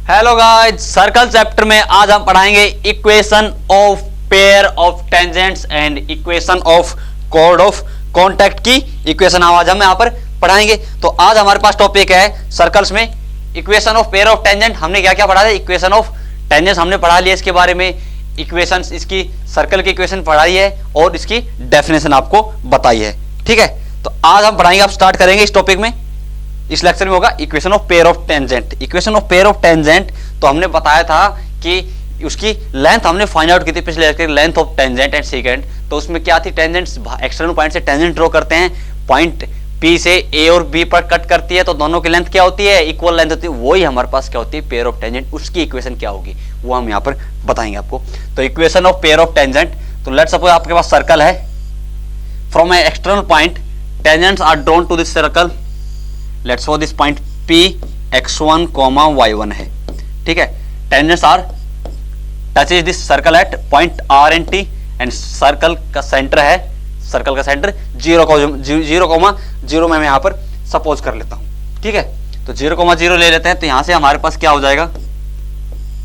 Hello guys, circle chapter में आज हम पढ़ाएंगे equation of pair of tangents and equation of कोड ऑफ कांटेक्ट की इक्वेशन आज हम यहाँ पर पढ़ाएंगे। तो आज हमारे पास टॉपिक है सर्कल्स में equation of pair of tangent. हमने क्या क्या पढ़ा है? इक्वेशन ऑफ टेंजेंट्स हमने पढ़ा लिया, इसके बारे में इक्वेशंस, इसकी सर्कल की इक्वेशन पढ़ाई है और इसकी डेफिनेशन आपको बताई है। ठीक है, तो आज हम पढ़ाएंगे, आप स्टार्ट करेंगे इस टॉपिक में। इस लेक्चर में होगा equation of pair of tangent. Equation of pair of tangent तो हमने बताया था कि उसकी लेंथ हमने फाइंड आउट की थी पिछले lecture, length of tangent and second. तो उसमें क्या थी? टेंजेंट्स एक्सटर्नल पॉइंट से टेंजेंट ड्रॉ करते हैं, पॉइंट P से A और B पर कट करती है, तो दोनों की लेंथ क्या होती है? इक्वल लेंथ होती है। वही हमारे पास क्या होती है? Pair of tangent. उसकी इक्वेशन क्या होगी वो हम यहाँ पर बताएंगे आपको। तो equation of pair of tangent, तो लेट्स सपोज आपके पास सर्कल है, from a external point tangents are drawn to this circle. Let's suppose this point P x1, y1 है। ठीक है, tangents are touches this circle at point R and T and circle का centre है, circle का centre 0,0 में मैं यहाँ पर सपोज कर लेता हूँ। ठीक है, तो 0,0 ले लेते हैं। तो यहाँ से हमारे पास क्या हो जाएगा?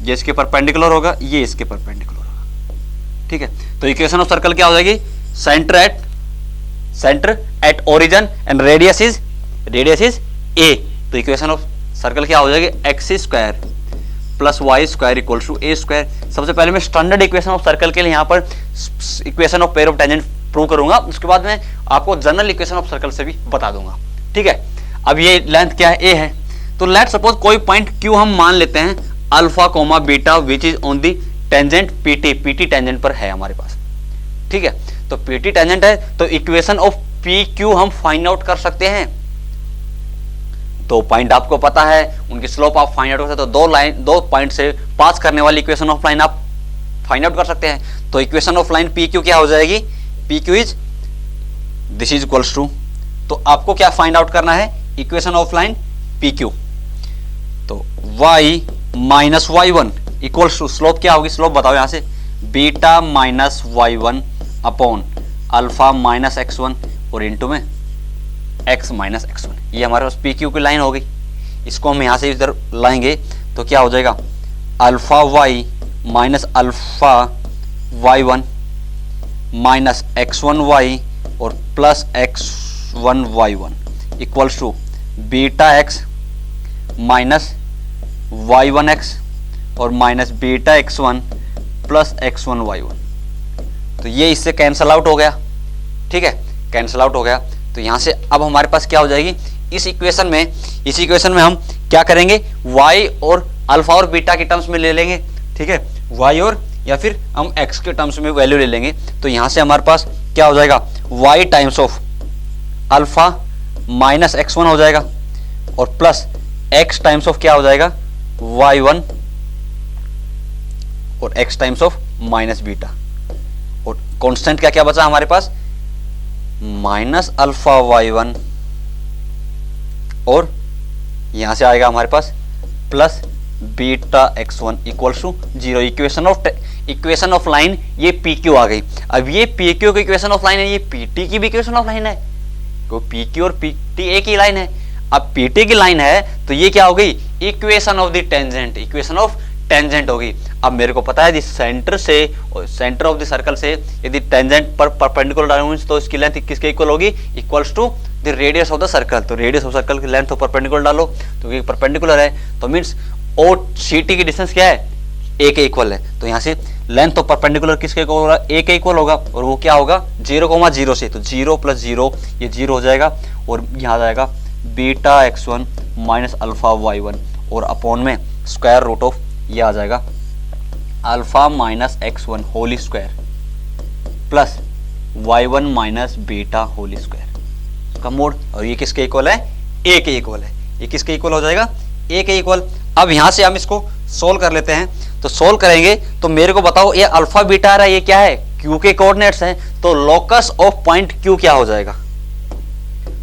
ये इसके परपेंडिकुलर होगा, ये इसके परपेंडिकुलर होगा। ठीक है, तो इक्वेशन ऑफ सर्कल क्या हो जाएगी? Centre at origin and radius is a। तो इक्वेशन ऑफ सर्कल क्या हो जाएगी? x square plus Y square equal to a square. सबसे पहले मैं स्टैंडर्ड इक्वेशन ऑफ सर्कल के लिए यहाँ पर equation of pair of tangent prove करूंगा, उसके बाद मैं आपको जनरल इक्वेशन ऑफ सर्कल से भी बता दूंगा। ठीक है, अब ये लेंथ क्या है? a है। तो लेट सपोज कोई पॉइंट q हम मान लेते हैं alpha comma beta which is on the tangent pt tangent पर है हमारे पास। ठीक है, तो pt टेंजेंट है, तो इक्वेशन ऑफ pq हम फाइंड आउट कर सकते हैं। तो पॉइंट आपको पता है, उनकी स्लोप आप फाइंड आउट कर सकते हो। दो पॉइंट से पास करने वाली इक्वेशन ऑफ लाइन आप फाइंड आउट कर सकते हैं। तो इक्वेशन ऑफ लाइन PQ क्या हो जाएगी? PQ is this is equals to, तो आपको क्या फाइंड आउट करना है? Equation of line PQ। तो y minus y1 equals to, slope क्या होगी? स्लोप बताओ यहाँ से, beta minus y1 upon alpha minus x1 और इंटू में x माइनस x1। ये हमारे पास PQ की लाइन हो गई। इसको हम यहाँ से इधर लाएंगे तो क्या हो जाएगा? Alpha y minus alpha y1 minus x1 y और plus x1 y1 equals to beta x minus y1 x और minus beta x1 plus x1 y1। तो ये इससे कैंसल आउट हो गया। ठीक है, कैंसल आउट हो गया। तो यहाँ से अब हमारे पास क्या हो जाएगी? इस इक्वेशन में हम क्या करेंगे? y और अल्फा और बीटा के टर्म्स में ले लेंगे। ठीक है, y और या फिर हम x के टर्म्स में वैल्यू ले लेंगे। तो यहाँ से हमारे पास क्या हो जाएगा? y times of alpha minus x1 हो जाएगा और प्लस x टाइम्स ऑफ क्या हो जाएगा? y1 और x times of minus beta, और कांस्टेंट क्या क्या बचा हमारे पास? माइनस अल्फा y1 और यहां से आएगा हमारे पास plus beta x1 equals to 0। Equation of line ये PQ आ गई। अब ये PQ की इक्वेशन ऑफ लाइन है, ये PT की भी इक्वेशन ऑफ लाइन है, तो PQ और PT एक ही लाइन है। अब PT की लाइन है तो ये क्या हो गई? Equation of the tangent, equation of tangent होगी। अब मेरे को पता है सेंटर से, सेंटर ऑफ द सर्कल से यदि टेंजेंट पर परपेंडिकुलर डायमेंशन, तो इसकी लेंथ किसके इक्वल होगी? Equals to the radius of the circle. तो रेडियस ऑफ सर्कल की लेंथ ऑफ परपेंडिकुलर डालो, तो ये परपेंडिकुलर है, तो मींस O CT की डिस्टेंस क्या है? A के इक्वल है। तो यहाँ से लेंथ ऑफ परपेंडिकुलर किसके इक्वल होगा? A के इक्वल होगा, और वो क्या होगा? 0,0 से, तो 0 प्लस 0 ये 0 हो जाएगा, और यहाँ आ जाएगा beta x1 minus alpha y1 और अपॉन में स्क्वायर रूट ऑफ ये आ जाएगा alpha minus x1 whole square plus y1 minus beta whole square का मोड। और ये किसके इक्वल है? A के इक्वल है। ये किसके इक्वल हो जाएगा? A के इक्वल। अब यहां से हम इसको सोल्व कर लेते हैं। तो सोल्व करेंगे तो मेरे को बताओ, ये अल्फा बीटा आ रहा है, ये क्या है? Q के कोऑर्डिनेट्स हैं। तो लोकस ऑफ पॉइंट Q क्या हो जाएगा?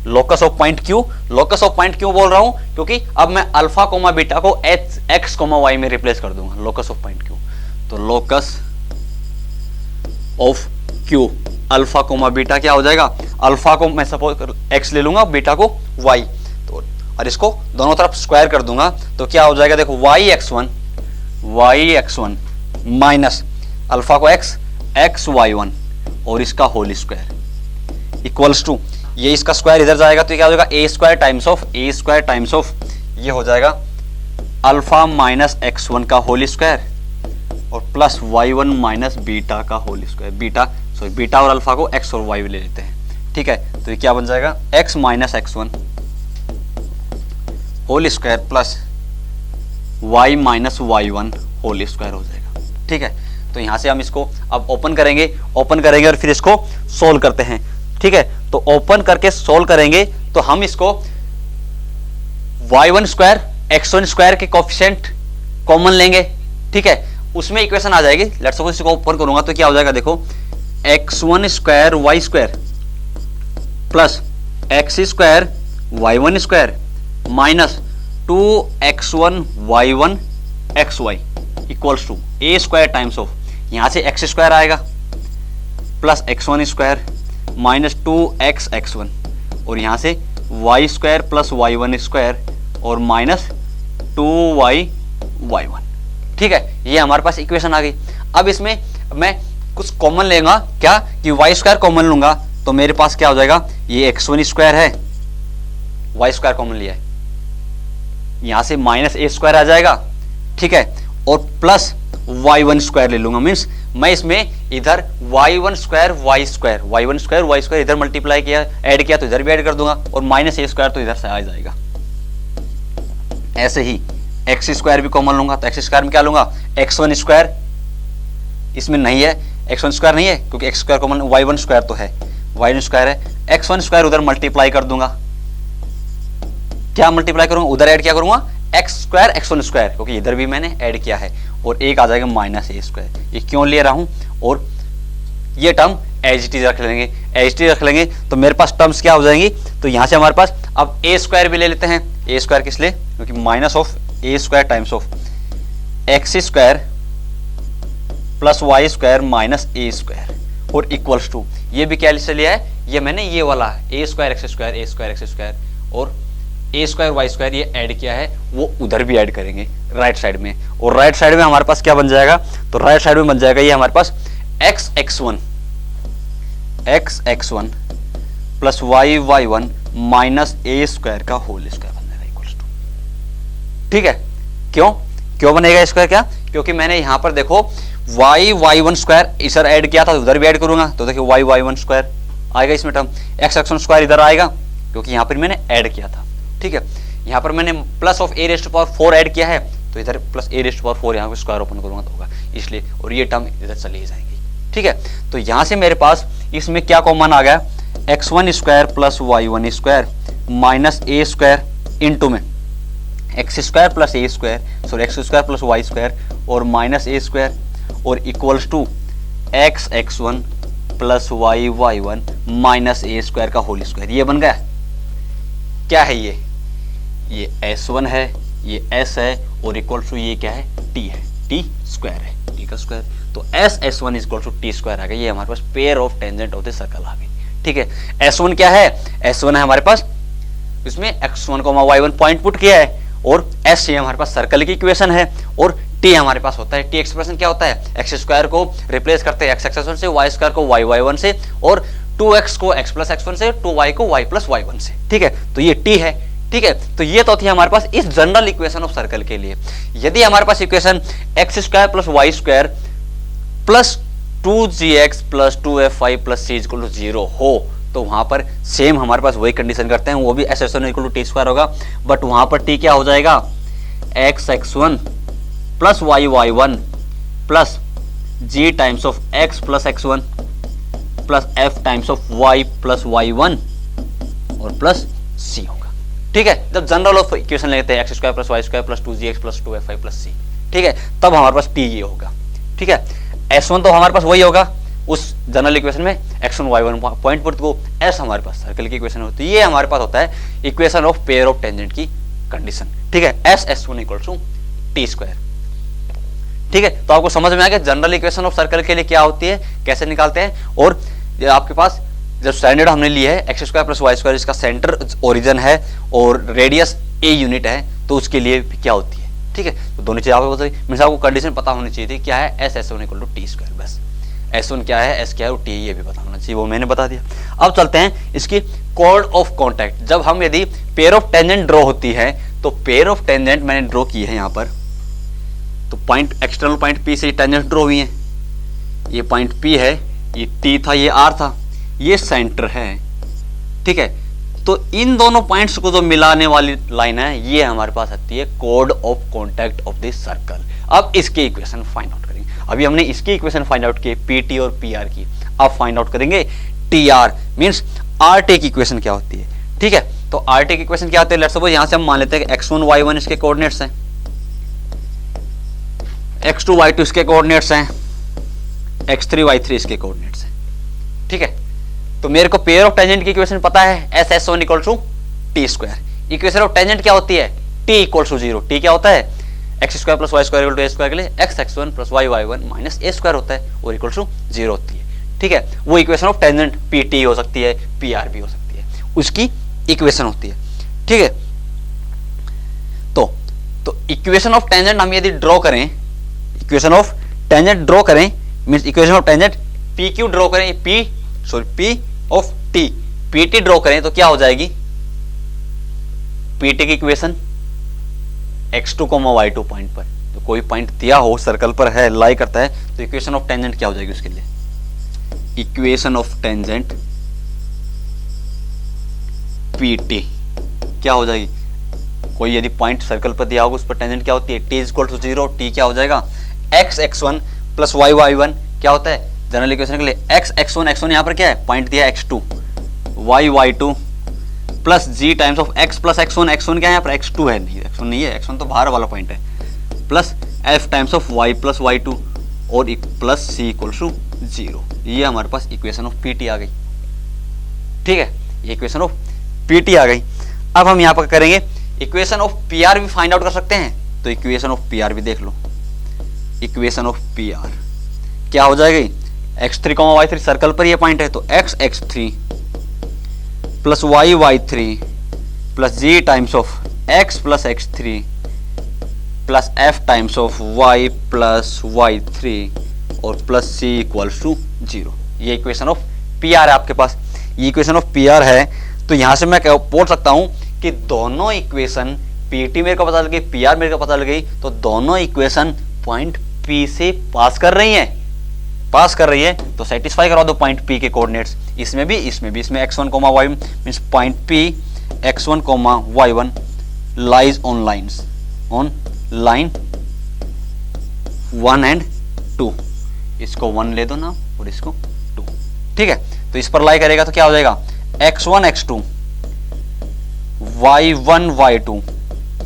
Locus of point Q, locus of point क्यों बोल रहा हूं? क्योंकि अब मैं अल्फा कोमा बीटा को x कोमा y में रिप्लेस कर दूंगा, लोकस ऑफ पॉइंट Q। तो locus of Q alpha comma beta क्या हो जाएगा? अल्फा को मैं सपोज x ले लूंगा, बीटा को y। तो और इसको दोनों तरफ स्क्वायर कर दूंगा तो क्या हो जाएगा, देखो y x1 माइनस अल्फा को x y1 और इसका होल स्क्वायर इक्वल्स टू, ये इसका स्क्वायर इधर जाएगा तो क्या हो जाएगा a स्क्वायर टाइम्स ऑफ ये हो जाएगा अल्फा माइनस x1 का होल स्क्वायर और प्लस y1 माइनस बीटा का होल स्क्वायर। बीटा और अल्फा को x और y ले लेते हैं, ठीक है। तो ये क्या बन जाएगा, x minus x1 whole square plus y minus y1 whole square हो जाएगा, ठीक है। तो यहां से हम इसको अब ओपन करेंगे और फिर इसको सोल्व करते हैं, ठीक है। तो ओपन करके सोल्व करेंगे तो हम इसको y1 स्क्वायर x1 स्क्वायर के कोफिशिएंट कॉमन लेंगे, ठीक है। उसमें इक्वेशन आ जाएगी, लेट्स सपोज इसको ओपन करूंगा तो क्या हो जाएगा, देखो x1 square y square plus x square y1 square minus 2x1 y1 xy equals to a square times of, यहां से x स्क्वायर आएगा plus x1 square minus 2x x1 और यहां से y square plus y1 square और minus 2y y1, ठीक है। ये हमारे पास इक्वेशन आ गई। अब इसमें मैं कुछ कॉमन लेगा, क्या कि y स्क्वायर कॉमन लूंगा तो मेरे पास क्या हो जाएगा, ये x1 स्क्वायर है, y स्क्वायर कॉमन लिया है, यहां से माइनस a स्क्वायर आ जाएगा, ठीक है, और प्लस y1 स्क्वायर ले लूंगा। मींस मैं इसमें इधर y1 स्क्वायर y स्क्वायर इधर मल्टीप्लाई किया, ऐड किया तो इधर भी ऐड कर दूंगा और माइनस a स्क्वायर तो इधर से आ जाएगा। ऐसे ही x स्क्वायर भी कॉमन लूंगा तो x स्क्वायर में क्या लूंगा, x1 स्क्वायर इसमें नहीं है, x1 स्क्वायर नहीं है क्योंकि x square common, y1 square तो है, y1 स्क्वायर है, x1 स्क्वायर उधर मल्टीप्लाई कर दूंगा, क्या मल्टीप्लाई करूंगा, उधर ऐड क्या करूंगा x स्क्वायर x1 स्क्वायर क्योंकि इधर भी मैंने ऐड किया है और एक आ जाएगा माइनस a स्क्वायर। ये क्यों ले रहा हूं, और ये टर्म एज इट इज रख लेंगे तो मेरे पास टर्म्स क्या हो जाएंगी, तो यहां से हमारे पास अब a स्क्वायर भी ले लेते हैं। a स्क्वायर किस लिए, क्योंकि minus of a square times of x square plus y square minus a square और इक्वल्स टू, ये भी क्या से लिया है, ये मैंने ये वाला a स्क्वायर x स्क्वायर और a स्क्वायर y स्क्वायर ये ऐड किया है, वो उधर भी ऐड करेंगे राइट साइड में, और राइट साइड में हमारे पास क्या बन जाएगा, तो राइट साइड में बन जाएगा ये हमारे पास x x1 plus y1 minus a square का होल स्क्वायर बन जाएगा इक्वल्स टू, ठीक है। क्यों बनेगा स्क्वायर, क्या, क्योंकि मैंने यहां पर देखो y1 स्क्वायर इधर ऐड किया था तो उधर भी ऐड करूंगा तो देखिए y1 स्क्वायर आएगा इसमें टर्म, x1 स्क्वायर इधर आएगा क्योंकि यहां पर मैंने ऐड किया था, ठीक है। यहां पर मैंने plus of a raise to power 4 add किया है तो इधर plus a raise to power 4 यहां पे स्क्वायर ओपन करूंगा तो होगा इसलिए, और ये टर्म इधर चली जाएगी, ठीक है। तो यहां से मेरे पास इसमें क्या कॉमन आ गया, x1 square plus y1 square minus a square into में x square plus a square, sorry x square plus y square और माइनस a स्क्वायर और equals to x1 plus y1 minus a square का whole square. ये बन गया, क्या है ये s1 है, ये s है और इक्वल टू ये क्या है, t है, t स्क्वायर है, t का स्क्वायर, तो s1 equal to t square आ गया। ये हमारे पास pair of tangent of the circle आ गई, ठीक है। s1 क्या है, s1 है हमारे पास, इसमें x1 को y1 पॉइंट पुट किया है और s ये हमारे पास सर्कल की इक्वेशन है और t हमारे पास होता है, t एक्सप्रेशन क्या होता है, x स्क्वायर को रिप्लेस करते हैं x x1 से, y स्क्वायर को y1 से और 2x को x प्लस x1 से, 2y को y प्लस y1 से, ठीक है। तो ये t है, ठीक है। तो ये तो थी हमारे पास इस जनरल इक्वेशन ऑफ सर्कल के लिए। यदि हमारे पास equation x square plus y square plus 2gx plus 2fy plus c equal to 0 हो तो वहां पर सेम हमारे पास वही कंडीशन करते हैं, वो भी s1 equal to t square होगा, बट वहां पर t क्या हो जाएगा, x x1 plus y1 plus g times of x plus x1 plus f times of y plus y1 और प्लस c होगा, ठीक है। जब जनरल ऑफ इक्वेशन लेते हैं x square plus y square plus 2gx plus 2fy plus c, ठीक है, तब हमारे पास t ये होगा, ठीक है। s1 तो हमारे पास वही होगा उस जनरल इक्वेशन में, x1 y1 पॉइंट पुट को, s हमारे पास सर्कल की इक्वेशन होती है, ये हमारे पास होता है equation of pair of tangent की कंडीशन, ठीक है, s1 equal to t square, ठीक है। तो आपको समझ में आ गया जनरल इक्वेशन ऑफ सर्कल के लिए क्या होती है, कैसे निकालते हैं, और आपके पास जब स्टैंडर्ड हमने लिया है x square plus Y square, इसका सेंटर ओरिजिन है और रेडियस ए यूनिट है, तो उसके लिए क्या होती है, ठीक है। तो दोनों चीज़ आपको बताइए, मीन्स आपको कंडीशन पता होनी चाहिए थी, क्या है S S one equal to T square, बस एस वन क्या है, एस क्या है, और टी ये भी पता होना चाहिए, वो मैंने बता दिया। अब चलते हैं इसकी कोड ऑफ कॉन्टैक्ट। जब हम यदि पेयर ऑफ टेंजेंट ड्रॉ होती है, तो पेयर ऑफ टेंजेंट मैंने ड्रॉ की है यहाँ पर, तो पॉइंट एक्सटर्नल पॉइंट पी से टेंजेंट ड्रॉ हुई है, ये पॉइंट पी है, ये टी था, ये आर था, ये सेंटर है, ठीक है। तो इन दोनों पॉइंट्स को जो मिलाने वाली लाइन है, ये हमारे पास आती है code of contact of this circle. अब इसके इक्वेशन फाइंड आउट करेंगे। अभी हमने इसकी इक्वेशन फाइंड आउट की पी टी और पी आर की, अब फाइंड आउट करेंगे T R, means R T की इक्वेशन क्या होती है, ठीक है। तो आर टी की इक्वेशन क्या होती है, लेट्स सपोज यहां से हम मान लेते हैं कि x1 y1 इसके कोऑर्डिनेट्स हैं, x2 y2 इसके कोऑर्डिनेट्स हैं, x3 y3 इसके कोऑर्डिनेट्स हैं, ठीक है। तो मेरे को पेयर ऑफ टेंजेंट की इक्वेशन पता है, S S one equal to T square. Equation of tangent क्या होती है, T equal to zero. T क्या होता है, x square plus Y square equal to A square के लिए X X one plus Y Y one minus A square होता है, और इक्वल टू जीरो होती है, ठीक है। वो equation of tangent P T हो सकती है, पी आर भी हो सकती है, उसकी इक्वेशन होती है, ठीक है। तो इक्वेशन ऑफ टेंजेंट हम यदि ड्रॉ करें, इक्वेशन ऑफ टेंजेंट ड्रॉ करें, means equation of tangent P Q draw करें, P of T, P T draw करें, तो क्या हो जाएगी, पी टी की इक्वेशन x2, y2 पॉइंट पर, तो कोई पॉइंट दिया हो सर्कल पर है, लाई करता है, तो इक्वेशन ऑफ टेंजेंट क्या हो जाएगी उसके लिए, इक्वेशन ऑफ टेंजेंट pt क्या हो जाएगी, कोई यदि पॉइंट सर्कल पर दिया होगा उस पर टेंजेंट क्या होती है, t equal to zero, t क्या हो जाएगा x x1 plus y y1 क्या होता है जनरल इक्वेशन के लिए x x1 यहाँ पर क्या है पॉइंट दिया x2, y y2 plus g times of x plus x1 क्या है यहाँ पर x2 है, नहीं x1 नहीं है, x1 तो बाहर वाला पॉइंट है, plus f times of y plus y2 और plus c equal to zero. ये हमारे पास इक्वेशन ऑफ pt आ गई, ठीक है, ये इक्वेशन ऑफ pt आ गई। अब हम यहाँ पर करेंगे इक्वेशन ऑफ pr भी फाइंड आउट कर सकते हैं, तो इक्वेशन ऑफ pr भी देख लो, इक्वेशन ऑफ pr क्या हो जाएगी, x3, y3 सर्कल पर ये पॉइंट है, तो x x3 plus y y3 plus g times of x plus x3 plus f times of y plus y3 और plus c equals to zero. ये equation of pr है आपके पास, ये equation of pr है। तो यहां से मैं बोल सकता हूं कि दोनों इक्वेशन pt मेरे को पता लग गई, pr मेरे को पता लग गई, तो दोनों इक्वेशन पॉइंट p से पास कर रही है, तो सेटिस्फाई करा दो पॉइंट P के कोऑर्डिनेट्स, इसमें भी इसमें x1, y means point P x1, y1 lies on lines, on line 1 and 2, इसको 1 ले दो ना और इसको 2, ठीक है। तो इस पर लाई करेगा तो क्या हो जाएगा x1 x2 y1 y2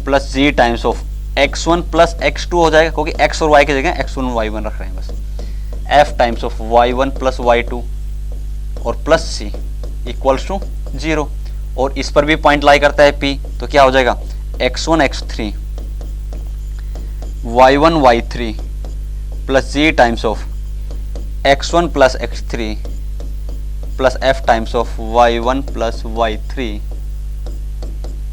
plus g times of x1 plus x2 हो जाएगा, क्योंकि x और y की जगह x1 y1 रख रहे हैं बस, f times of y1 plus y2 और plus c equals to zero. और इस पर भी पॉइंट लाई करता है p, तो क्या हो जाएगा x1 x3 y1 y3 plus g times of x1 plus x3 plus f times of y1 plus y3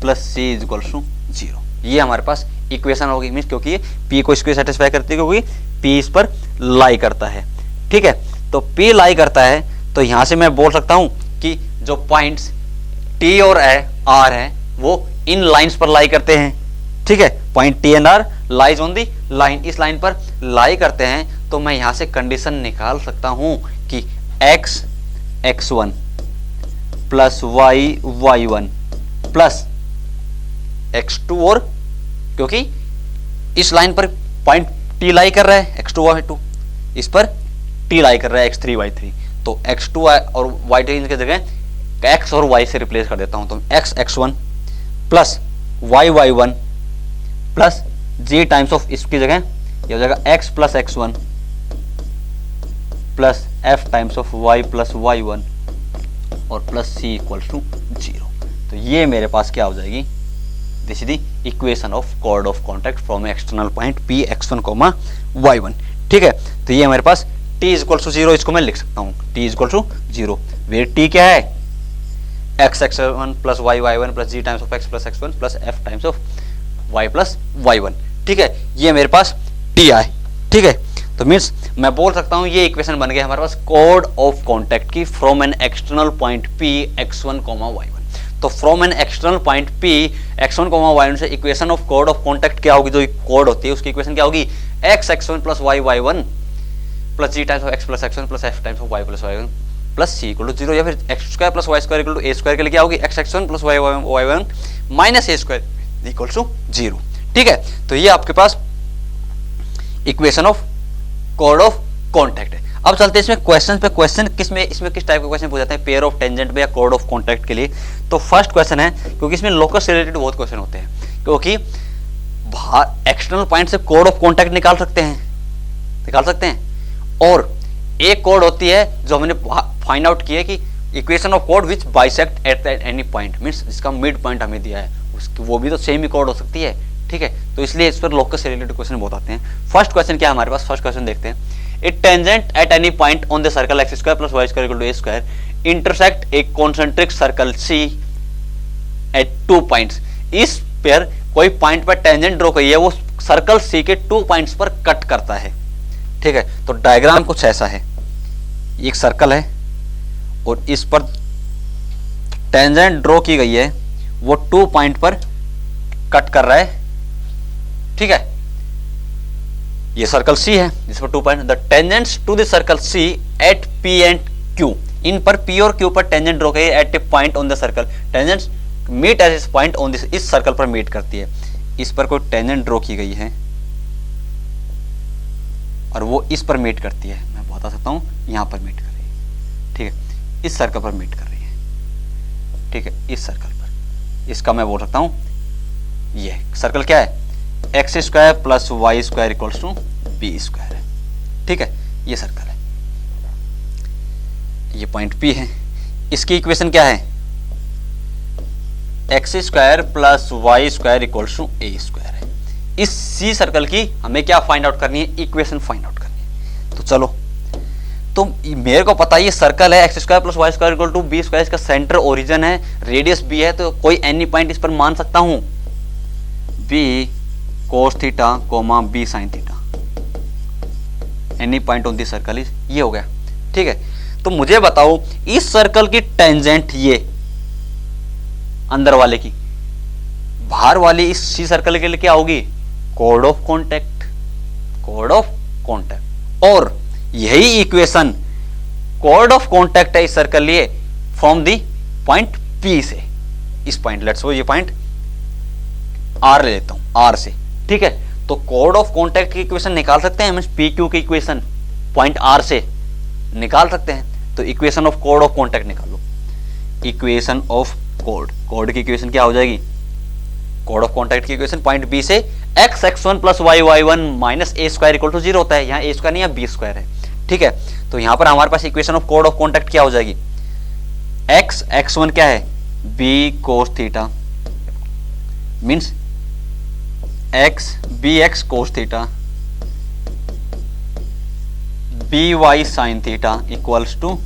plus c is equals to zero. ये हमारे पास इक्वेशन होगी, मींस क्योंकि p को इसको सेटिस्फाई करती है, क्योंकि p इस पर लाई करता है, ठीक है। तो p लाई करता है, तो यहां से मैं बोल सकता हूं कि जो पॉइंट्स t और r है वो इन लाइंस पर लाई करते हैं, ठीक है। Point t and r lies on the line, इस लाइन पर लाई करते हैं, तो मैं यहां से कंडीशन निकाल सकता हूं कि x x1 plus y y1 plus x2, और क्योंकि इस लाइन पर पॉइंट t लाई कर रहा है x2 y2, इस पर t लाई कर रहा है x3 y3, तो x2 और y3 की जगह x और y से रिप्लेस कर देता हूं, तो x x1 plus y y1 plus g times of इसकी जगह ये हो जाएगा x plus x1 plus f times of y plus y1 और plus c equals to zero. तो ये मेरे पास क्या हो जाएगी, this is the equation of कोड of contact from external point p x1, y1, ठीक है। तो ये हमारे पास t इक्वल टू 0, इसको मैं लिख सकता हूं t equal to 0, where t क्या है, x x1 plus y y1 plus g times of x plus x1 plus f times of y plus y1। ठीक है, ये मेरे पास t आए। ठीक है, तो मीन्स मैं बोल सकता हूं ये इक्वेशन बन गया हमारे पास कोड ऑफ कॉन्टैक्ट की from an external point p x1, y1। तो from an external point p x1, y1 से इक्वेशन ऑफ कोड ऑफ कॉन्टैक्ट क्या होगी, जो कोड होती है उसकी इक्वेशन क्या होगी, x x1 plus y y1 plus g times of x plus x1 plus f times of y plus y1 plus c equal to 0, या फिर x square plus y square equal to a square के लिए क्या होगी, x x1 plus y y1 minus a square equal to 0। ठीक है, तो ये आपके पास इक्वेशन ऑफ कोड ऑफ कॉन्टैक्ट है। अब चलते हैं इसमें क्वेश्चन पे। क्वेश्चन इसमें किस टाइप के क्वेश्चन पूछ जाते हैं पेयर ऑफ टेंजेंट में या कोड ऑफ कॉन्टैक्ट के लिए। तो फर्स्ट क्वेश्चन है, क्योंकि इसमें लोकस से रिलेटेड बहुत क्वेश्चन होते हैं, क्योंकि एक्सटर्नल पॉइंट से कोड ऑफ कॉन्टैक्ट निकाल सकते हैं, और एक कोड होती है जो हमने फाइंड आउट किया कि equation of code which bisect eight any point, means जिसका मिड पॉइंट हमें दिया है उसकी वो भी तो सेम ही कोड हो सकती है। ठीक है, तो इसलिए इस पर लोकस से रिलेटेड क्वेश्चन बहुत आते हैं। फर्स्ट क्वेश्चन क्या है हमारे पास, फर्स्ट क्वेश्चन देखते हैं। It tangent at any point on the circle x square plus Y square equal to A square intersect a concentric circle c at 2 points. इस पर कोई पॉइंट पर टेंजेंट ड्रॉ करी है, वो सर्कल सी के 2 पॉइंट्स पर कट करता है। ठीक है, तो डायग्राम कुछ ऐसा है, एक सर्कल है और इस पर टेंजेंट ड्रॉ की गई है, वो 2 पॉइंट पर कट कर रहा है। ठीक है, ये सर्कल सी है जिस पर 2 point, the tangents to the circle c at P and Q, इन पर P और Q पर टेंजेंट ड्रॉ की at a point on the circle, tangents meet at this point on this, इस सर्कल पर मीट करती है। इस पर कोई टेंजेंट ड्रॉ की गई है और वो इस पर मीट करती है, मैं बता सकता हूं यहां पर मीट कर रही है। ठीक है, इस सर्कल पर मीट कर रही है। ठीक है, इस सर्कल पर, इसका मैं बोल सकता हूं ये सर्कल क्या है, x square plus Y square equals to b square है। ठीक है, ये सर्कल है, ये पॉइंट P है। इसकी इक्वेशन क्या है, x square plus Y square equals to A square है। इस सी सर्कल की हमें क्या फाइंड आउट करनी है, इक्वेशन फाइंड आउट करनी है। तो चलो, तो मेरे को पता है ये सर्कल है, x square plus Y square equal to b square, इसका सेंटर ओरिजिन है, रेडियस बी है, तो कोई एनी पॉइंट इस पर मान सकता हूं, b cos theta comma b sine theta, any point on this circle is, ये हो गया। ठीक है, तो मुझे बताओ इस सर्कल की टेंजेंट ये अंदर वाले की, बाहर वाली इस सी सर्कल के लिए क्या होगी, code of contact, code of contact. और यही इक्वेशन कोड ऑफ कॉन्टैक्ट है इस सर्कल लिए फ्रॉम दी पॉइंट P से, इस पॉइंट लेट्स सपोज ये पॉइंट R ले लेता हूं, R से। ठीक है, तो कोड ऑफ कॉन्टैक्ट की इक्वेशन निकाल सकते हैं, मींस PQ की इक्वेशन पॉइंट R से निकाल सकते हैं। तो इक्वेशन ऑफ कोड ऑफ कॉन्टैक्ट निकालो, इक्वेशन ऑफ कोड की इक्वेशन क्या हो जाएगी, कोड ऑफ कॉन्टैक्ट की इक्वेशन पॉइंट B से x x1 plus y y1 minus a square equal to 0 होता है, यहाँ a स्क्वायर नहीं है b स्क्वायर है। ठीक है, तो यहां पर हमारे पास इक्वेशन ऑफ कोड ऑफ कॉन्टैक्ट क्या हो जाएगी, x x1 क्या है, b cos theta means x bx cos theta by sin theta equals to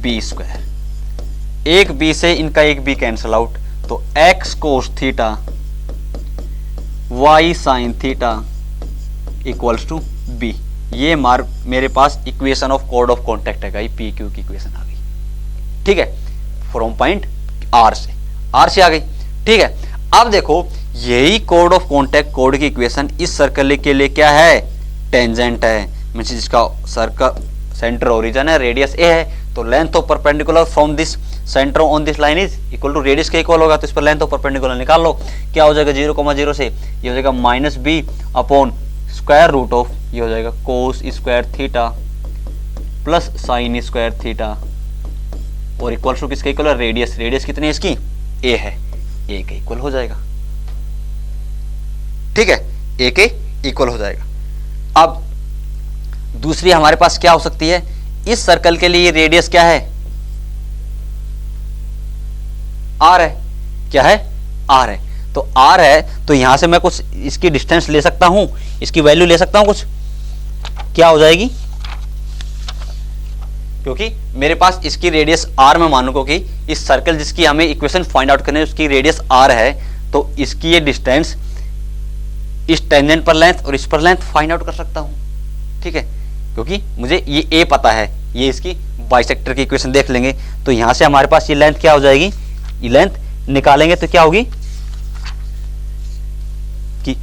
b square. एक b से इनका एक b कैंसल आउट, तो x cos theta y sin theta equals to b। ये मेरे पास इक्वेशन ऑफ कोड ऑफ कॉन्टैक्ट है, पी क्यू की इक्वेशन आ गई। ठीक है, फ्रॉम पॉइंट R से आ गई। ठीक है, अब देखो यही कोड ऑफ कॉन्टैक्ट, कोड की इक्वेशन इस सर्कल के लिए क्या है, टेंजेंट है, मींस जिसका सर्कल सेंटर ओरिजिन है, रेडियस a है, तो length of perpendicular from this centre on this line is equal to radius के इक्वल होगा, तो इस पर लेंथ ऑफ परपेंडिकुलर निकाल लो, क्या हो जाएगा 0,0 से ये हो जाएगा minus b upon square root of, ये हो जाएगा cos square theta plus sine square theta, और इक्वल टू किसके इक्वल है, रेडियस कितनी है इसकी, a है, a के इक्वल हो जाएगा। ठीक है, a के इक्वल हो जाएगा। अब दूसरी हमारे पास क्या हो सकती है, इस सर्कल के लिए रेडियस क्या है, r है, क्या है, r है, तो r है, तो यहां से मैं कुछ इसकी डिस्टेंस ले सकता हूं, इसकी वैल्यू ले सकता हूं कुछ, क्या हो जाएगी क्योंकि मेरे पास इसकी रेडियस r मैं मानूंगा कि इस सर्कल जिसकी हमें इक्वेशन फाइंड आउट करनी है उसकी रेडियस r है, तो इसकी ये डिस्टेंस इस टेंजेंट पर लेंथ और इस पर लेंथ फाइंड आउट कर सकता हूं, ठीक है, क्योंकि मुझे ये a पता है, ये इसकी बाइसेक्टर की इक्वेशन देख लेंगे, तो यहां से हमारे पास ये लेंथ क्या हो जाएगी, ये लेंथ निकालेंगे तो क्या होगी कि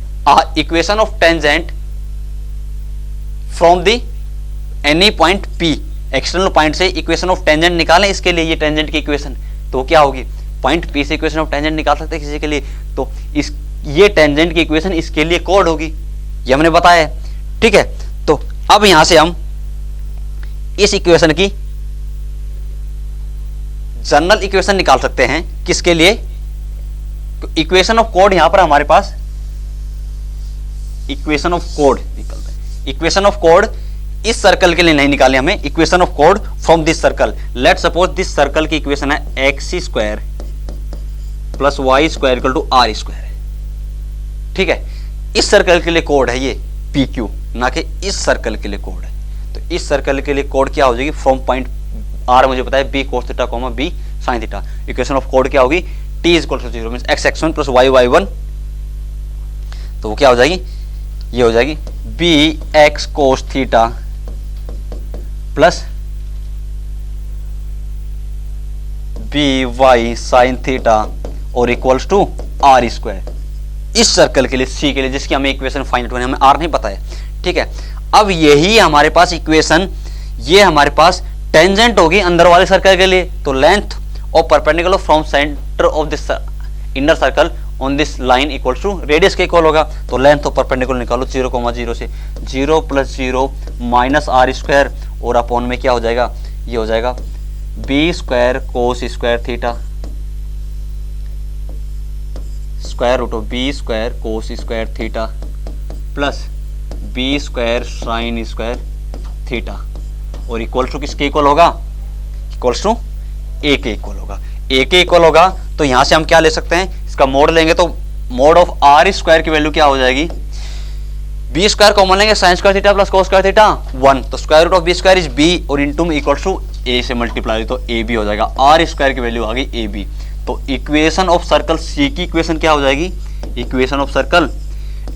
equation of tangent from the any point P, external point से इक्वेशन ऑफ टेंजेंट निकालें, इसके लिए ये टेंजेंट की इक्वेशन, तो क्या होगी, पॉइंट P से इक्वेशन ऑफ टेंजेंट निकाल सकते हैं किसी के लिए, तो इस ये टेंजेंट की इक्वेशन इसके लिए कोड होगी, ये हमने बताया है, ठीक है। तो अब यहां से हम इस इक्वेशन की जनरल इक्वेशन निकाल सकते हैं, किसके लिए, तो इक्वेशन ऑफ कोड यहां पर हमारे पास इक्वेशन ऑफ कोड निकलता है, इक्वेशन ऑफ कोड इस सर्कल के लिए नहीं निकाले हमें, इक्वेशन ऑफ कोड from this circle, let suppose this circle की इक्वेशन है x square plus Y square equal to are square, ठीक है, इस सर्कल के लिए कोड है ये पी क्यू, ना कि इस सर्कल के लिए कोड है, तो इस सर्कल के लिए कोड क्या हो जाएगी, फ्रॉम पॉइंट आर मुझे पता है B cos theta comma B sine theta, equation of कोड क्या होगी, T is equal to 0 means X X one plus Y Y one, तो वो क्या हो जाएगी, ये हो जाएगी B X cos theta plus B Y sine theta और इक्वल्स टू आर स्क्वायर, इस सर्कल के लिए सी के लिए जिसकी हमें इक्वेशन फाइंड करनी है, हमें आर नहीं पता है, ठीक है। अब यही हमारे पास इक्वेशन, ये हमारे पास टेंजेंट होगी अंदर वाले सर्कल के लिए, तो length of perpendicular from centre of this inner circle on this line equals to radius के इक्वल होगा, तो लेंथ ऑफ परपेंडिकुलर निकालो 0,0 से 0 + 0 माइनस आर स्क्वायर और अपॉन में क्या हो जाएगा, ये हो जाएगा b square cos square theta square root of b square cos square theta plus b square sine square theta और इक्वल्स टू किसके इक्वल होगा, इक्वल्स टू ए के इक्वल होगा, ए के इक्वल होगा, तो यहां से हम क्या ले सकते हैं, इसका मोड लेंगे तो मोड ऑफ आर स्क्वायर की वैल्यू क्या हो जाएगी, बी स्क्वायर कॉमन लेंगे sine square theta plus cos square theta 1, तो square root of b square is b और इनटू में इक्वल्स टू ए से मल्टीप्लाई, तो ए बी हो जाएगा, आर स्क्वायर की वैल्यू आ गई ए बी, तो इक्वेशन ऑफ सर्कल सी की इक्वेशन क्या हो जाएगी, equation of circle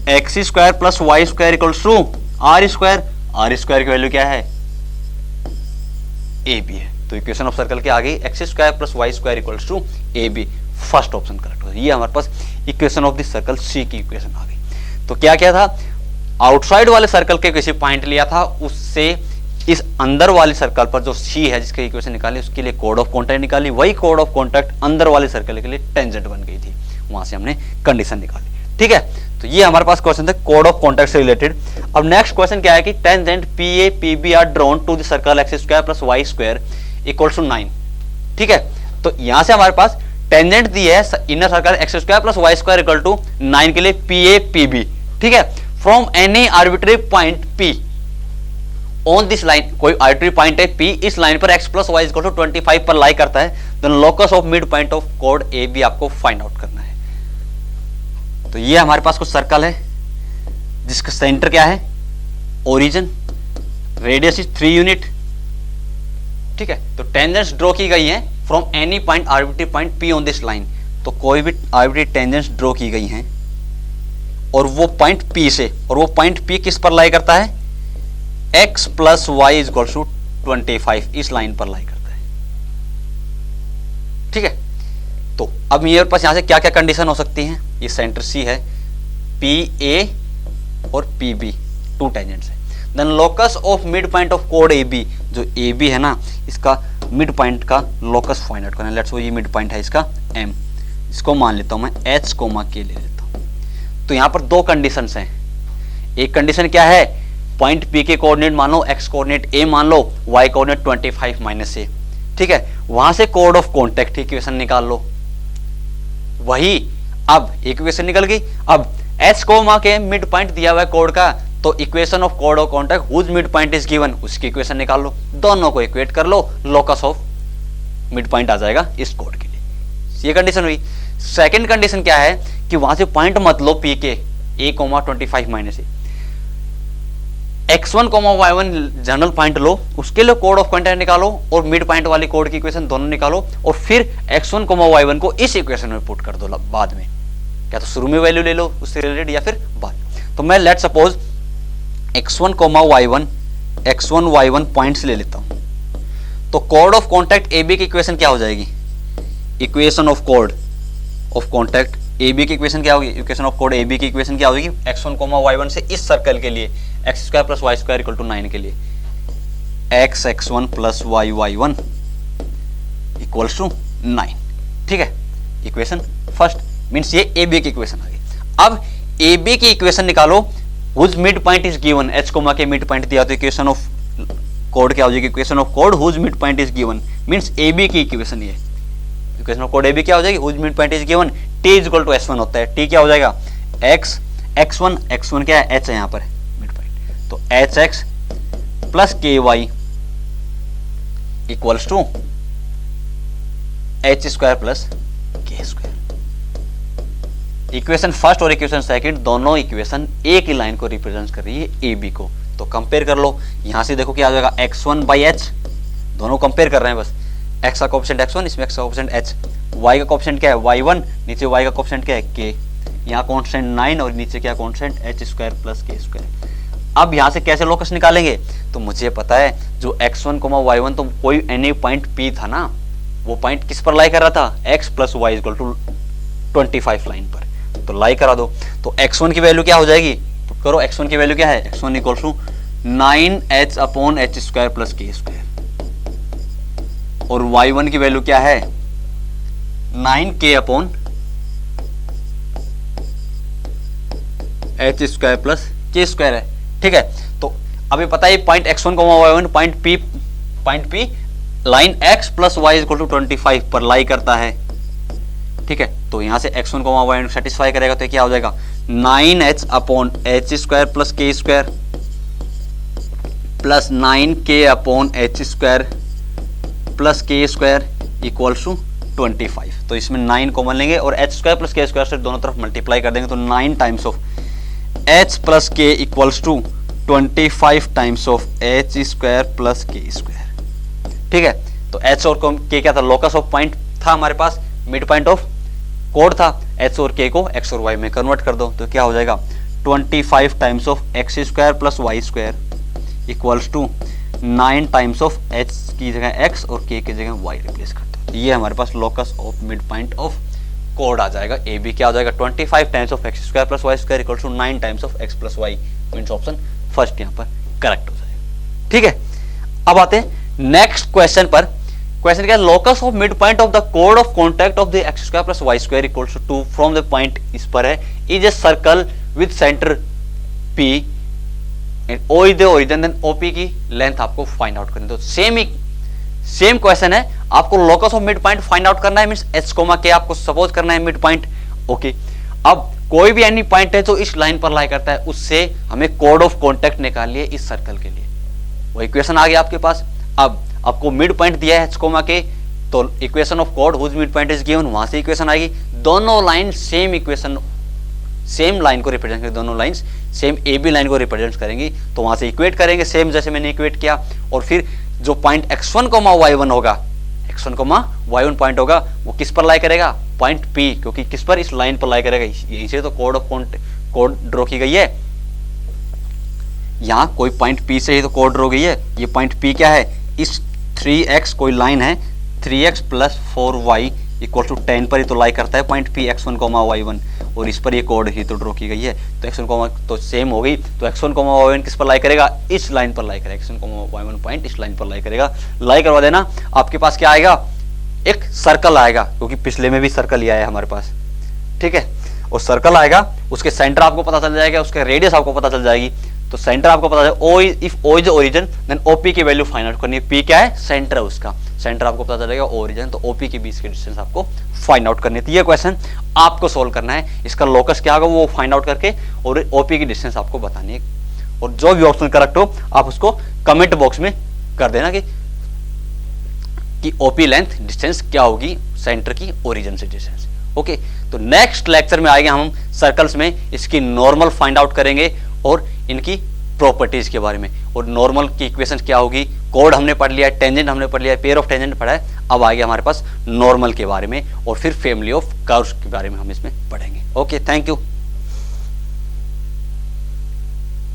x square plus Y square equals to are square की वैल्यू क्या है, ए बी है, तो इक्वेशन ऑफ सर्कल क्या आ गई, x square plus Y square equals to a b, first option correct हो, ये हमारे पास equation of this circle c की इक्वेशन आ गई। तो क्या क्या था, आउटसाइड वाले सर्कल के किसी पॉइंट लिया था, उससे इस अंदर वाले सर्कल पर जो सी है जिसकी इक्वेशन निकाली उसके लिए कोड ऑफ कॉन्टैक्ट निकाली, वही कोड ऑफ कॉन्टैक्ट अंदर वाले सर्कल के लिए टेंजेंट बन गई थी, वहां से हमने कंडीशन निकाली, ठीक है। तो ये हमारे पास क्वेश्चन थे कोड ऑफ कॉन्टैक्ट से रिलेटेड। अब नेक्स्ट क्वेश्चन क्या है कि tangent p a p b are drawn to the circle x square plus Y square equals to 9, ठीक है। तो यहां से हमारे पास टेंजेंट दी है inner circle x square plus Y square equal to 9 के लिए पी ए पी बी, ठीक है, from any arbitrary point p on this line, कोई आर्बिट्ररी पॉइंट है पी, इस लाइन पर x plus y equal to 25 पर लाई करता है, then locus of mid point of कोड ए बी आपको फाइंड आउट करना है। तो ये हमारे पास कुछ सर्कल है जिसका सेंटर क्या है, ओरिजिन, रेडियस इज 3 यूनिट, ठीक है। तो टेंजेंट्स ड्रॉ की गई है from any point arbitrary point p on this line, तो कोई भी आर्बिट्ररी टेंजेंट्स ड्रॉ की गई हैं और वो पॉइंट पी से, और वो पॉइंट पी किस पर लाई करता है, x plus y is equal to 25, इस लाइन पर लाई करता है, ठीक है। तो अब मेरे पास यहां से क्या क्या कंडीशन हो सकती हैं, ये सेंटर सी है, पी ए और पी बी 2 टेंजेंट्स है, then locus of mid point of कोड ए बी, जो ए बी है ना इसका मिड पॉइंट का लोकस फाइंड आउट करना है, लेट्स सपोज ये मिड पॉइंट है इसका m, इसको मान लेता हूं मैं h कोमा के ले लेता हूं। तो यहां पर 2 कंडीशंस हैं, एक कंडीशन क्या है, पॉइंट P के कोऑर्डिनेट मान लो, x कोऑर्डिनेट A मान लो, y कोऑर्डिनेट 25 माइनस A, ठीक है, वहां से कोड ऑफ कॉन्टैक्ट इक्वेशन निकाल लो, वही अब इक्वेशन निकल गई। अब h comma k mid point दिया हुआ है कोड का, तो इक्वेशन ऑफ कोड of contact whose mid point is given, उसकी इक्वेशन निकाल लो, दोनों को इक्वेट कर लो, लोकस ऑफ मिड पॉइंट आ जाएगा इस कोड के लिए, ये कंडीशन हुई। सेकंड कंडीशन क्या है कि वहां से पॉइंट मत लो P के A, 25 माइनस A, x1 y1 general point लो, उसके लिए कोड ऑफ कॉन्टैक्ट निकालो और मिड पॉइंट वाली कोड की इक्वेशन दोनों निकालो और फिर x1 y1 को इस इक्वेशन में पुट कर दो बाद में, क्या तो शुरू में वैल्यू ले लो उससे रिलेटेड या फिर बाद में। तो मैं let suppose x1 y1 points ले लेता हूं, तो कोड ऑफ कॉन्टैक्ट ए बी की इक्वेशन क्या हो जाएगी, इक्वेशन ऑफ कोड ऑफ कॉन्टैक्ट ए बी की इक्वेशन क्या होगी, इक्वेशन ऑफ कोड ए बी की इक्वेशन क्या होगी, x1 y1 से इस सर्कल के लिए x² + y² = 9 के लिए x1 + y1 = 9। ठीक है, इक्वेशन फर्स्ट मींस ये ए बी की इक्वेशन आ गई। अब ए बी की इक्वेशन निकालो, whose mid point is given, h k mid point दिया तो इक्वेशन ऑफ कोड क्या हो जाएगी, इक्वेशन ऑफ कोड whose mid point is given means a b की इक्वेशन, ये इक्वेशन ऑफ कोड ए बी क्या हो जाएगी, whose mid point is given t = s1 होता है, t क्या हो जाएगा x1 क्या है, h है यहाँ पर मिड पॉइंट, तो hx + ky = h² + k²। Equation first और इक्वेशन सेकंड दोनों इक्वेशन एक ही लाइन को रिप्रेजेंट कर रही है ए बी को। तो कंपेयर कर लो, यहां से देखो क्या आ जाएगा, x1/h, दोनों कंपेयर कर रहे हैं बस, x का कोएफिशिएंट x1, इसमें x का कोएफिशिएंट h, y का कोएफिशिएंट क्या है y1, नीचे y का कोएफिशिएंट क्या है k, यहाँ कांस्टेंट 9 और नीचे क्या कांस्टेंट h² + k²। अब यहाँ से कैसे लोकस निकालेंगे, तो मुझे पता है जो x1 y1 तो कोई एनी पॉइंट p था ना, वो पॉइंट किस पर लाई कर रहा था, x + y = 25 लाइन पर, तो लाई करा दो। तो x1 की वैल्यू क्या हो जाएगी, पुट करो, x1 की वैल्यू क्या है, x1 = 9h/h² + k², और y1 की वैल्यू क्या है, 9k/h² + k² है। ठीक है, तो अभी पता है point x1 y1 point p line x + y = 25 पर लाई करता है। ठीक है, तो यहां से x1 y1 सेटिस्फाई करेगा तो क्या हो जाएगा, 9h/h² + k² plus 9k/h² + k² = 25। तो इसमें 9 कॉमन लेंगे और h² + k² से दोनों तरफ मल्टीप्लाई कर देंगे, तो 9 times of h + k = 25 times of h² + k²। ठीक है, तो h और k क्या था, लोकस ऑफ पॉइंट था हमारे पास, मिड पॉइंट ऑफ कोड था, h और k को x और y में कन्वर्ट कर दो, तो क्या हो जाएगा, 25 times of x² + y² = 9 times of h की जगह x और k की जगह y रिप्लेस कर दो। ये हमारे पास locus of mid point of कोड आ जाएगा, ए बी क्या हो जाएगा, 25 times of x² + y² = 9 times of x + y, means option first यहाँ पर करेक्ट हो जाएगा। ठीक है, अब आते हैं नेक्स्ट क्वेश्चन पर। क्वेश्चन क्या है, locus of mid point of the कोड of contact of the x² + y² = 2 from the point, इस पर है, is a circle with centre p and o is the origin, then OP की length आपको find out करनी है। तो same question है, आपको locus of mid point find out करना है, मींस h, k आपको सपोज करना है मिड पॉइंट। ओके, अब कोई भी एनी पॉइंट है जो इस लाइन पर लाई करता है, उससे हमें कोड ऑफ कॉन्टैक्ट निकालिए इस सर्कल के लिए। वो इक्वेशन आ गया आपके पास। अब आपको मिड पॉइंट दिया है h, k, तो इक्वेशन ऑफ कोड whose mid point is given, वहां से इक्वेशन आएगी। दोनों line same equation, same line को रिप्रेजेंट करेंगे, दोनों lines same A B line को रिप्रेजेंट करेंगी, तो वहां से इक्वेट करेंगे सेम जैसे मैंने इक्वेट किया, और फिर जो पॉइंट x1, y1 होगा, x1, y1 पॉइंट होगा, वो किस पर लाई करेगा, पॉइंट P, क्योंकि किस पर, इस लाइन पर लाई करेगा। यहीं से तो कोड ड्रॉ की गई है, यहाँ कोई पॉइंट P से ही तो कोड ड्रॉ गई है। ये पॉइंट P क्या है, इस 3x कोई लाइन है, 3x + 4y = 10 पर ही तो लाई करता है पॉइंट P, x1, y1, और इस पर ये कोड ही तो ड्रॉ की गई है, तो x1, तो सेम हो गई। तो x1, y1 किस पर लाई करेगा, इस लाइन पर लाई करेगा, x1, y1 पॉइंट इस लाइन पर लाई करेगा। लाई करवा देना, आपके पास क्या आएगा, एक सर्कल आएगा, क्योंकि पिछले में भी सर्कल ही आया है हमारे पास। ठीक है, और सर्कल आएगा, उसके सेंटर आपको पता चल जाएगा, उसके रेडियस आपको पता चल जाएगी। तो सेंटर आपको पता है, if O is origin, then OP की वैल्यू फाइंड आउट करनी है। P क्या है, सेंटर है उसका, सेंटर आपको पता चलेगा ओरिजिन, तो OP के बीच की डिस्टेंस आपको फाइंड आउट करनी है। ये क्वेश्चन आपको सोल्व करना है, इसका लोकस क्या होगा वो फाइंड आउट करके, और OP की डिस्टेंस आपको बतानी है। और जो भी ऑप्शन करेक्ट हो आप उसको कमेंट बॉक्स में कर देना कि OP लेंथ डिस्टेंस क्या होगी सेंटर की ओरिजिन से डिस्टेंस। ओके, तो नेक्स्ट लेक्चर में आएंगे हम सर्कल्स में इसकी नॉर्मल फाइंड आउट करेंगे और इनकी प्रॉपर्टीज के बारे में। और नॉर्मल की इक्वेशन क्या होगी, कोड हमने पढ़ लिया है, टेंजेंट हमने पढ़ लिया है, पेयर ऑफ टेंजेंट पढ़ा है, अब आ गया हमारे पास नॉर्मल के बारे में और फिर फैमिली ऑफ कर्व्स के बारे में हम इसमें पढ़ेंगे। Okay, thank you.